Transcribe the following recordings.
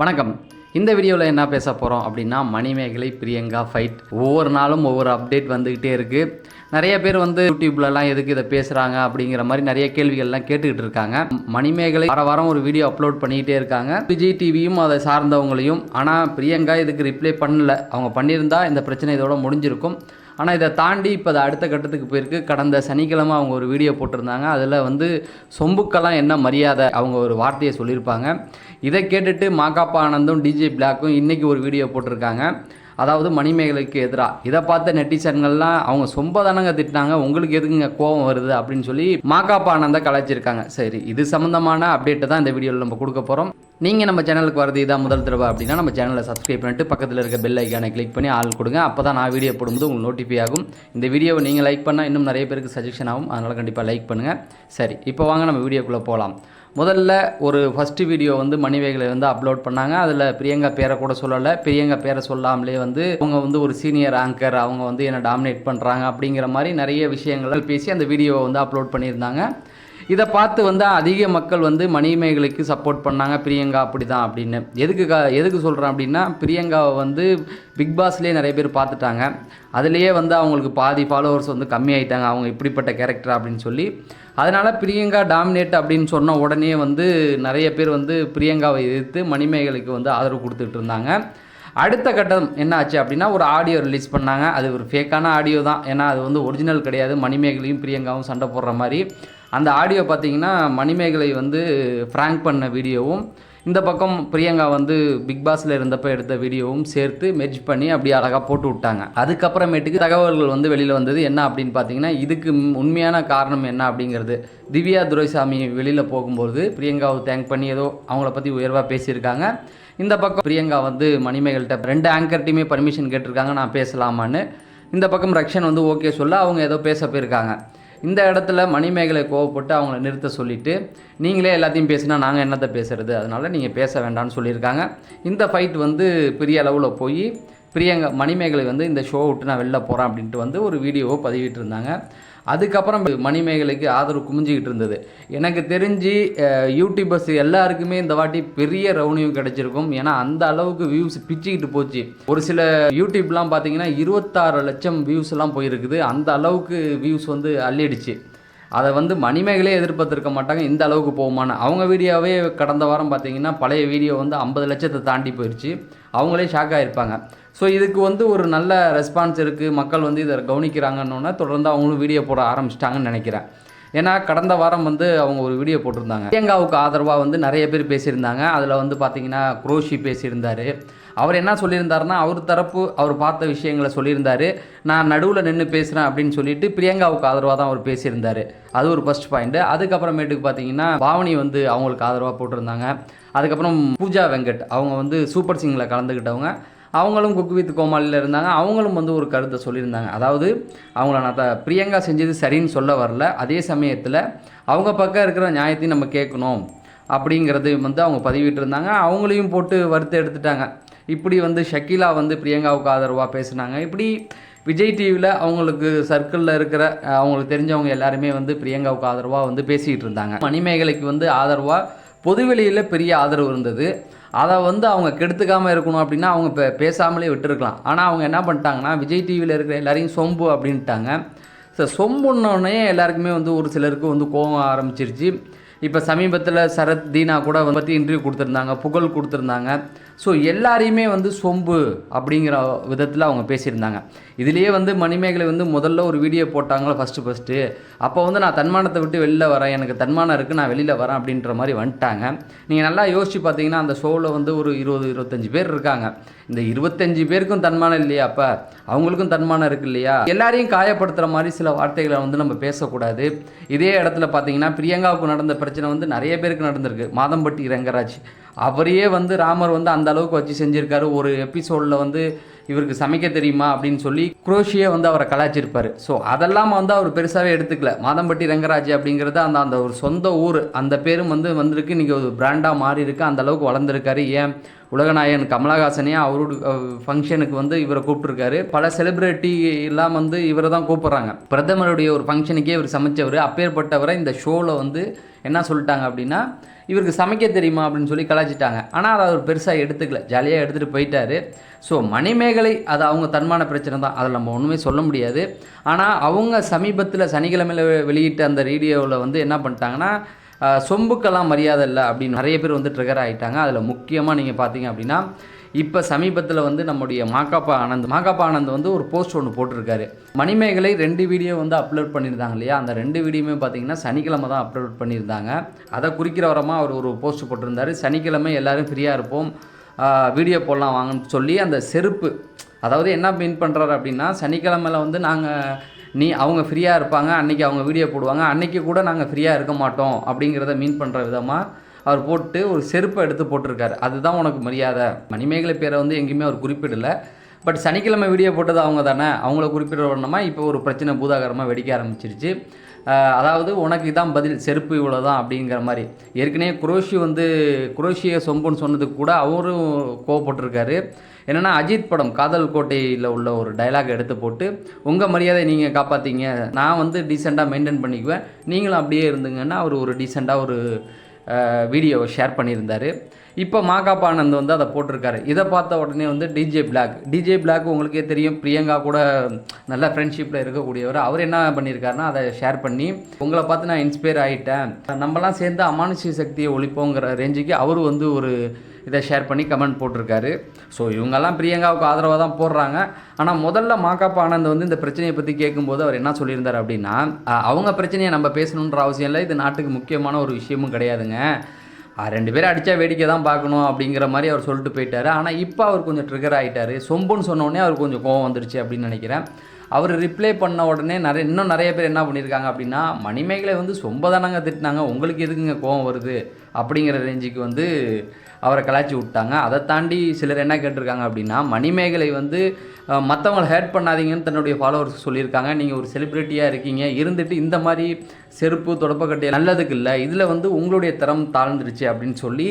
வணக்கம். இந்த வீடியோவில் என்ன பேச போகிறோம் அப்படின்னா, மணிமேகலை பிரியங்கா ஃபைட். ஒவ்வொரு நாளும் ஒவ்வொரு அப்டேட் வந்துக்கிட்டே இருக்குது. நிறைய பேர் யூடியூப்லலாம் எதுக்கு இதை பேசுகிறாங்க அப்படிங்கிற மாதிரி நிறைய கேள்விகள்லாம் கேட்டுக்கிட்டு இருக்காங்க. மணிமேகலை வாரம் ஒரு வீடியோ அப்லோட் பண்ணிக்கிட்டே இருக்காங்க, விஜய் டிவியும் அதை சார்ந்தவங்களையும். ஆனால் பிரியங்கா இதுக்கு ரிப்ளை பண்ணல. அவங்க பண்ணியிருந்தா இந்த பிரச்சனை இதோட முடிஞ்சிருக்கும். ஆனால் இதை தாண்டி இப்போ அது அடுத்த கட்டத்துக்கு போயிருக்கு. கடந்த சனிக்கிழமை அவங்க ஒரு வீடியோ போட்டிருந்தாங்க. அதில் சொம்புக்கெல்லாம் என்ன மரியாதை அவங்க ஒரு வார்த்தையை சொல்லியிருப்பாங்க. இதை கேட்டுட்டு மாகாப்பா ஆனந்தும் டிஜே பிளாக்கும் இன்றைக்கி ஒரு வீடியோ போட்டிருக்காங்க. அதாவது மணிமேகலைக்கு எதிராக. இதை பார்த்த நெட்டிசன்கள்லாம் அவங்க சொம்ப தானங்க திட்டினாங்க, உங்களுக்கு எதுக்குங்க கோபம் வருது அப்படின்னு சொல்லி மாகாப்பா ஆனந்தை கலாய்ச்சிருக்காங்க. சரி, இது சம்மந்தமான அப்டேட்டை தான் இந்த வீடியோவில் நம்ம கொடுக்க போகிறோம். நீங்கள் நம்ம சேனலுக்கு வரது இதான் முதல் தடவை அப்படின்னா நம்ம சேனலை சப்ஸ்கிரைப் பண்ணிட்டு பக்கத்தில் இருக்க பெல் ஐக்கானை கிளிக் பண்ணி ஆள் கொடுங்க. அப்போ தான் நான் வீடியோ போடும்போது உங்களுக்கு நோட்டிஃபை ஆகும். இந்த வீடியோவை நீங்கள் லைக் பண்ணால் இன்னும் நிறைய பேருக்கு சஜஷன் ஆகும். அதனால் கண்டிப்பாக லைக் பண்ணுங்கள். சரி, இப்போ வாங்க நம்ம வீடியோக்குள்ளே போகலாம். முதல்ல ஒரு ஃபஸ்ட்டு வீடியோ மணிமேகலை அப்லோட் பண்ணாங்க. அதில் பிரியங்கா பேரை கூட சொல்லலை. பிரியங்கா பேரை சொல்லாமலே அவங்க ஒரு சீனியர் ஆங்கர், அவங்க என்னை டாமினேட் பண்ணுறாங்க அப்படிங்கிற மாதிரி நிறைய விஷயங்கள் பேசி அந்த வீடியோவை அப்லோட் பண்ணியிருந்தாங்க. இதை பார்த்து அதிக மக்கள் மணிமேகலைக்கு சப்போர்ட் பண்ணாங்க. பிரியங்கா அப்படி தான் அப்படின்னு. எதுக்கு சொல்கிறேன் அப்படின்னா, பிரியங்காவை பிக் பாஸ்லேயே நிறைய பேர் பார்த்துட்டாங்க. அதுலேயே அவங்களுக்கு பாதி ஃபாலோவர்ஸ் கம்மியாயிட்டாங்க, அவங்க இப்படிப்பட்ட கேரக்டர் அப்படின்னு சொல்லி. அதனால் பிரியங்கா டாமினேட் அப்படின்னு சொன்ன உடனே நிறைய பேர் பிரியங்காவை எதிர்த்து மணிமேகலைக்கு ஆதரவு கொடுத்துட்டு இருந்தாங்க. அடுத்த கட்டம் என்ன ஆச்சு அப்படின்னா, ஒரு ஆடியோ ரிலீஸ் பண்ணாங்க. அது ஒரு ஃபேக்கான ஆடியோ தான். ஏன்னா அது ஒரிஜினல் கிடையாது. மணிமேகலையும் பிரியங்காவும் சண்டை போடுற மாதிரி. அந்த ஆடியோ பார்த்திங்கன்னா மணிமேகலை ஃப்ராங்க் பண்ண வீடியோவும், இந்த பக்கம் பிரியங்கா பிக் பாஸில் இருந்தப்போ எடுத்த வீடியோவும் சேர்த்து மெர்ஜ் பண்ணி அப்படியே அழகாக போட்டு விட்டாங்க. அதுக்கப்புறமேட்டுக்கு தகவல்கள் வெளியில் வந்தது. என்ன அப்படின்னு பார்த்தீங்கன்னா, இதுக்கு உண்மையான காரணம் என்ன அப்படிங்கிறது. திவ்யா துரைசாமி வெளியில் போகும்போது பிரியங்காவை தேங்க் பண்ணி ஏதோ அவங்கள பற்றி உயர்வாக பேசியிருக்காங்க. இந்த பக்கம் பிரியங்கா மணிமேகல்கிட்ட 2 ஆங்கர்ட்டையுமே பர்மிஷன் கேட்டிருக்காங்க, நான் பேசலாமான்னு. இந்த பக்கம் ரக்ஷன் ஓகே சொல்ல அவங்க ஏதோ பேச போயிருக்காங்க. இந்த இடத்துல மணிமேகலை கோவப்பட்டு அவங்கள நிறுத்த சொல்லிவிட்டு, நீங்களே எல்லாத்தையும் பேசினா நாங்கள் என்னத்தை பேசுகிறது, அதனால் நீங்கள் பேச வேண்டாம்னு சொல்லியிருக்காங்க. இந்த ஃபைட் பெரிய அளவில் போய் பிரியங்கா மணிமேகலை இந்த ஷோ விட்டு நான் வெளில போகிறேன் அப்படின்ட்டு ஒரு வீடியோவை பதிவிட்டு இருந்தாங்க. அதுக்கப்புறம் மணிமேகலைக்கு ஆதரவு குமிஞ்சிக்கிட்டு இருந்தது. எனக்கு தெரிஞ்சு யூடியூபர்ஸ் எல்லாருக்குமே இந்த வாட்டி பெரிய ரெவன்யூ கிடச்சிருக்கும். ஏன்னா அந்த அளவுக்கு வியூஸ் பிச்சுக்கிட்டு போச்சு. ஒரு சில யூடியூப்லாம் பார்த்தீங்கன்னா 26 லட்சம் வியூஸ்லாம் போயிருக்குது. அந்த அளவுக்கு வியூஸ் அள்ளிடுச்சு. அதை மணிமேகலே எதிர்பார்த்துருக்க மாட்டாங்க இந்த அளவுக்கு போகுமான்னு. அவங்க வீடியோவே கடந்த வாரம் பார்த்தீங்கன்னா பழைய வீடியோ 50 லட்சத்தை தாண்டி போயிடுச்சு. அவங்களே ஷாக் ஆகிருப்பாங்க. ஸோ இதுக்கு ஒரு நல்ல ரெஸ்பான்ஸ் இருக்குது. மக்கள் இதை கவனிக்கிறாங்கன்னொன்னே தொடர்ந்து அவங்களும் வீடியோ போட ஆரம்பிச்சிட்டாங்கன்னு நினைக்கிறேன். ஏன்னா கடந்த வாரம் அவங்க ஒரு வீடியோ போட்டிருந்தாங்க. பிரியங்காவுக்கு ஆதரவாக நிறைய பேர் பேசியிருந்தாங்க. அதில் பார்த்தீங்கன்னா குரோஷி பேசியிருந்தார். அவர் என்ன சொல்லியிருந்தாருன்னா, அவர் தரப்பு அவர் பார்த்த விஷயங்களை சொல்லியிருந்தார். நான் நடுவில் நின்று பேசுகிறேன் அப்படின்னு சொல்லிட்டு பிரியங்காவுக்கு ஆதரவாக தான் அவர் பேசியிருந்தார். அது ஒரு ஃபஸ்ட் பாயிண்ட்டு. அதுக்கப்புறமேட்டுக்கு பார்த்தீங்கன்னா பாவனி அவங்களுக்கு ஆதரவாக போட்டிருந்தாங்க. அதுக்கப்புறம் பூஜா வெங்கட் அவங்க சூப்பர் சிங்கில் கலந்துக்கிட்டவங்க, அவங்களும் குக் வித் கோமாளியில் இருந்தாங்க. அவங்களும் ஒரு கருத்தை சொல்லியிருந்தாங்க. அதாவது அவங்கள நான் பிரியங்கா செஞ்சது சரின்னு சொல்ல வரல, அதே சமயத்தில் அவங்க பக்கம் இருக்கிற நியாயத்தையும் நம்ம கேட்கணும் அப்படிங்கிறது அவங்க பதிவிட்டு இருந்தாங்க. அவங்களையும் போட்டு வறுத்து எடுத்துட்டாங்க. இப்படி ஷக்கீலா பிரியங்காவுக்கு ஆதரவாக பேசுனாங்க. இப்படி விஜய் டிவியில் அவங்களுக்கு சர்க்கிளில் இருக்கிற அவங்களுக்கு தெரிஞ்சவங்க எல்லாருமே பிரியங்காவுக்கு ஆதரவாக பேசிக்கிட்டு இருந்தாங்க. மணிமேகலைக்கு ஆதரவாக பொதுவெளியில் பெரிய ஆதரவு இருந்தது. அதை அவங்க கெடுத்துக்காமல் இருக்கணும் அப்படின்னா அவங்க பேசாமலே விட்டுருக்கலாம். ஆனால் அவங்க என்ன பண்ணிட்டாங்கன்னா, விஜய் டிவியில் இருக்கிற எல்லாரையும் சொம்பு அப்படின்ட்டாங்க. ஸோ சொம்புன்னொடனே எல்லாருக்குமே ஒரு சிலருக்கு கோவம் ஆரம்பிச்சிருச்சு. இப்போ சமீபத்தில் சரத் தீனா கூட பற்றி இன்டர்வியூ கொடுத்துருந்தாங்க, புகழ் கொடுத்துருந்தாங்க. ஸோ எல்லாரையுமே சொம்பு அப்படிங்கிற விதத்தில் அவங்க பேசியிருந்தாங்க. இதுலேயே மணிமேகலை முதல்ல ஒரு வீடியோ போட்டாங்களோ ஃபஸ்ட்டு அப்போ நான் தன்மானத்தை விட்டு வெளில வரேன், எனக்கு தன்மானம் இருக்குது, நான் வெளியில் வரேன் அப்படின்ற மாதிரி வந்துட்டாங்க. நீங்கள் நல்லா யோசித்து பார்த்தீங்கன்னா அந்த ஷோவில் ஒரு 20-25 பேர் இருக்காங்க. இந்த 25 பேருக்கும் தன்மானம் இல்லையா? அப்போ அவங்களுக்கும் தன்மானம் இருக்குது இல்லையா? எல்லாரையும் காயப்படுத்துகிற மாதிரி சில வார்த்தைகளை நம்ம பேசக்கூடாது. இதே இடத்துல பார்த்தீங்கன்னா பிரியங்காவுக்கு நடந்த பிரச்சனை நிறைய பேருக்கு நடந்திருக்கு. மாதம்பட்டி ரங்கராஜ் அவரையே ராமர் அந்த அளவுக்கு வச்சு செஞ்சுருக்காரு. ஒரு எபிசோடில் இவருக்கு சமைக்க தெரியுமா அப்படின்னு சொல்லி குரோஷியே அவரை கலாய்ச்சிருப்பார். ஸோ அதெல்லாம் அவர் பெருசாகவே எடுத்துக்கல. மாதம்பட்டி ரங்கராஜ் அப்படிங்கிறது அந்த ஒரு சொந்த ஊர், அந்த பேரும் வந்திருக்கு. இன்றைக்கி ஒரு பிராண்டாக மாறி இருக்கு. அந்த அளவுக்கு வளர்ந்துருக்காரு. ஏன் உலகநாயகன் கமலஹாசனே அவரோட ஃபங்க்ஷனுக்கு இவரை கூப்பிட்டுருக்காரு. பல செலிப்ரிட்டி எல்லாம் இவரை தான் கூப்பிட்றாங்க. பிரதமருடைய ஒரு ஃபங்க்ஷனுக்கே இவர் சமைச்சவர். அப்பேற்பட்டவரை இந்த ஷோவில் என்ன சொல்லிட்டாங்க அப்படின்னா, இவருக்கு சமைக்க தெரியுமா அப்படின்னு சொல்லி கலாய்ச்சிட்டாங்க. ஆனால் அதை அவர் பெருசாக எடுத்துக்கல, ஜாலியாக எடுத்துகிட்டு போயிட்டார். ஸோ மணிமேகலை அது அவங்க தன்மான பிரச்சனை தான், அதில் நம்ம ஒன்றுமே சொல்ல முடியாது. ஆனால் அவங்க சமீபத்தில் சனிக்கிழமையில் வெளியிட்ட அந்த வீடியோவில் வந்து என்ன பண்ணிட்டாங்கன்னா, சொம்புக்கெல்லாம் மரியாதை இல்லை அப்படின்னு நிறைய பேர் வந்து ட்ரிகர் ஆகிட்டாங்க. அதில் முக்கியமாக நீங்கள் பார்த்தீங்க அப்படின்னா, இப்போ சமீபத்தில் வந்து நம்முடைய மாகாபா ஆனந்த் வந்து ஒரு போஸ்ட் ஒன்று போட்டிருக்காரு. மணிமேகலை 2 வீடியோ வந்து அப்லோட் பண்ணியிருந்தாங்க இல்லையா, அந்த 2 வீடியோமே பார்த்தீங்கன்னா சனிக்கிழமை தான் அப்லோட் பண்ணியிருந்தாங்க. அதை குறிக்கிற வரமாக அவர் ஒரு போஸ்ட் போட்டிருந்தார். சனிக்கிழமை எல்லோரும் ஃப்ரீயாக இருப்போம், வீடியோ போடலாம் வாங்கன்னு சொல்லி அந்த செருப்பு, அதாவது என்ன மீன் பண்ணுறாரு அப்படின்னா, சனிக்கிழமையில் வந்து அவங்க ஃப்ரீயாக இருப்பாங்க, அன்றைக்கி அவங்க வீடியோ போடுவாங்க, அன்றைக்கி கூட நாங்கள் ஃப்ரீயாக இருக்க மாட்டோம் அப்படிங்கிறத மீன் பண்ணுற விதமாக அவர் போட்டு ஒரு செருப்பை எடுத்து போட்டிருக்காரு. அதுதான் உனக்கு மரியாதை. மணிமேகலை பேரை வந்து எங்கேயுமே அவர் குறிப்பிடலை. பட் சனிக்கிழமை வீடியோ போட்டது அவங்க தானே, அவங்கள குறிப்பிடணுமா இப்போ ஒரு பிரச்சனை பூதாகரமாக வெடிக்க ஆரம்பிச்சிருச்சு. அதாவது உனக்கு இதான் பதில், செருப்பு இவ்வளோ தான் அப்படிங்கிற மாதிரி. ஏற்கனவே குரோஷியை சொம்புன்னு சொன்னதுக்கு கூட அவரும் கோவப்பட்டிருக்காரு. என்னென்னா அஜித் படம் காதல் கோட்டையில் உள்ள ஒரு டைலாக் எடுத்து போட்டு, உங்கள் மரியாதை நீங்கள் காப்பாற்றிங்க, நான் வந்து டீசெண்டாக மெயின்டைன் பண்ணிக்குவேன், நீங்களும் அப்படியே இருந்துங்கன்னா அவர் ஒரு டீசெண்டாக ஒரு வீடியோவை ஷேர் பண்ணியிருந்தார். இப்போ மாகாபா ஆனந்த் வந்து அதை போட்டிருக்காரு. இதை பார்த்த உடனே வந்து டிஜே பிளாக் உங்களுக்கே தெரியும், பிரியங்கா கூட நல்ல ஃப்ரெண்ட்ஷிப்பில் இருக்கக்கூடியவர். அவர் என்ன பண்ணியிருக்காருன்னா, அதை ஷேர் பண்ணி உங்களை பார்த்து நான் இன்ஸ்பயர் ஆகிட்டேன், நம்மலாம் சேர்ந்து அமானுஷ்ய சக்தியை ஒழிப்போங்கிற ரேஞ்சுக்கு அவர் வந்து ஒரு இதை ஷேர் பண்ணி கமெண்ட் போட்டிருக்காரு. ஸோ இவங்கெல்லாம் பிரியங்காவுக்கு ஆதரவாக தான் போடுறாங்க. ஆனால் முதல்ல மாகாபா ஆனந்த் வந்து இந்த பிரச்சனையை பற்றி கேட்கும்போது அவர் என்ன சொல்லியிருந்தார் அப்படின்னா, அவங்க பிரச்சனையை நம்ம பேசணுன்ற அவசியம் இல்லை, இது நாட்டுக்கு முக்கியமான ஒரு விஷயமும் கிடையாதுங்க, 2 பேரும் அடித்தா வேடிக்கை தான் பார்க்கணும் அப்படிங்கிற மாதிரி அவர் சொல்லிட்டு போயிட்டார். ஆனால் இப்போ அவர் கொஞ்சம் ட்ரிகர் ஆகிட்டார். சொம்புன்னு சொன்னோடனே அவர் கொஞ்சம் கோவம் வந்துருச்சு அப்படின்னு நினைக்கிறேன். அவர் ரிப்ளை பண்ண உடனே இன்னும் நிறைய பேர் என்ன பண்ணியிருக்காங்க அப்படின்னா, மணிமேகலை வந்து சொம்ப தானங்க திட்டினாங்க, உங்களுக்கு எதுக்குங்க கோவம் வருது அப்படிங்கிற ரேஞ்சுக்கு வந்து அவரை கலாய்ச்சி விட்டாங்க. அதை தாண்டி சிலர் என்ன கேட்டிருக்காங்க அப்படின்னா, மணிமேகலை வந்து மற்றவங்களை ஹேட் பண்ணாதீங்கன்னு தன்னுடைய ஃபாலோவர்ஸ் சொல்லியிருக்காங்க. நீங்கள் ஒரு செலிப்ரிட்டியாக இருக்கீங்க, இருந்துட்டு இந்த மாதிரி செருப்பு தொடப்பக்கட்டை நல்லதுக்கு இல்லை, இதில் வந்து உங்களுடைய தரம் தாழ்ந்துருச்சு அப்படின்னு சொல்லி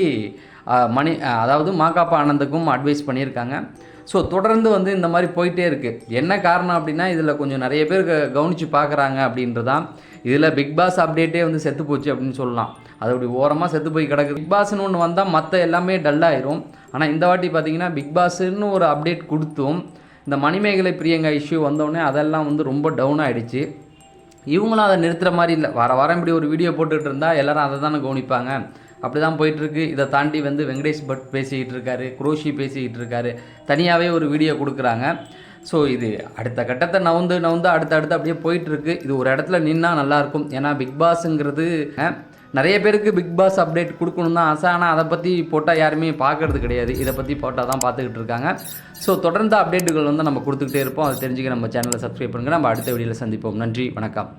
அதாவது மாகாபா ஆனந்துக்கும் அட்வைஸ் பண்ணியிருக்காங்க. ஸோ தொடர்ந்து வந்து இந்த மாதிரி போயிட்டே இருக்குது. என்ன காரணம் அப்படின்னா, இதில் கொஞ்சம் நிறைய பேர் கவனித்து பார்க்குறாங்க அப்படின்றதான். இதில் பிக் பாஸ் அப்டேட்டே வந்து செத்து போச்சு அப்படின்னு சொல்லலாம். அது அப்படி ஓரமாக செத்து போய் கிடக்குது. பிக் பாஸ்னு ஒன்று வந்தால் மற்ற எல்லாமே டல்லாயிரும். ஆனால் இந்த வாட்டி பார்த்திங்கன்னா பிக் பாஸ்ன்னு ஒரு அப்டேட் கொடுத்தும் இந்த மணிமேகலை பிரியங்கா இஷ்யூ வந்தோடனே அதெல்லாம் வந்து ரொம்ப டவுன் ஆகிடுச்சு. இவங்களும் அதை நிறுத்துகிற மாதிரி இல்லை. வாரம் இப்படி ஒரு வீடியோ போட்டுக்கிட்டு இருந்தால் எல்லோரும் அதை தானே கவனிப்பாங்க. அப்படி தான் போயிட்டுருக்கு. இதை தாண்டி வந்து வெங்கடேஷ் பட் பேசிக்கிட்டு இருக்காரு, குரோஷி பேசிக்கிட்டு இருக்காரு, தனியாகவே ஒரு வீடியோ கொடுக்குறாங்க. ஸோ இது அடுத்த கட்டத்தை நவுந்து அடுத்தடுத்து அப்படியே போயிட்டுருக்கு. இது ஒரு இடத்துல நின்னா நல்லாயிருக்கும். ஏன்னா பிக் பாஸுங்கிறது நிறைய பேருக்கு பிக் பாஸ் அப்டேட் கொடுக்கணும் தான் ஆசை. ஆனால் அதை பற்றி போட்டால் யாருமே பார்க்குறது கிடையாது. இதை பற்றி போட்டால் தான் பார்த்துக்கிட்டு இருக்காங்க. ஸோ தொடர்ந்து அப்டேட்டுகள் வந்து நம்ம கொடுத்துக்கிட்டே இருப்போம். அதை தெரிஞ்சுக்க நம்ம சேனலை சப்ஸ்கிரைப் பண்ணுங்கள். நம்ம அடுத்த வீடியோவில் சந்திப்போம். நன்றி, வணக்கம்.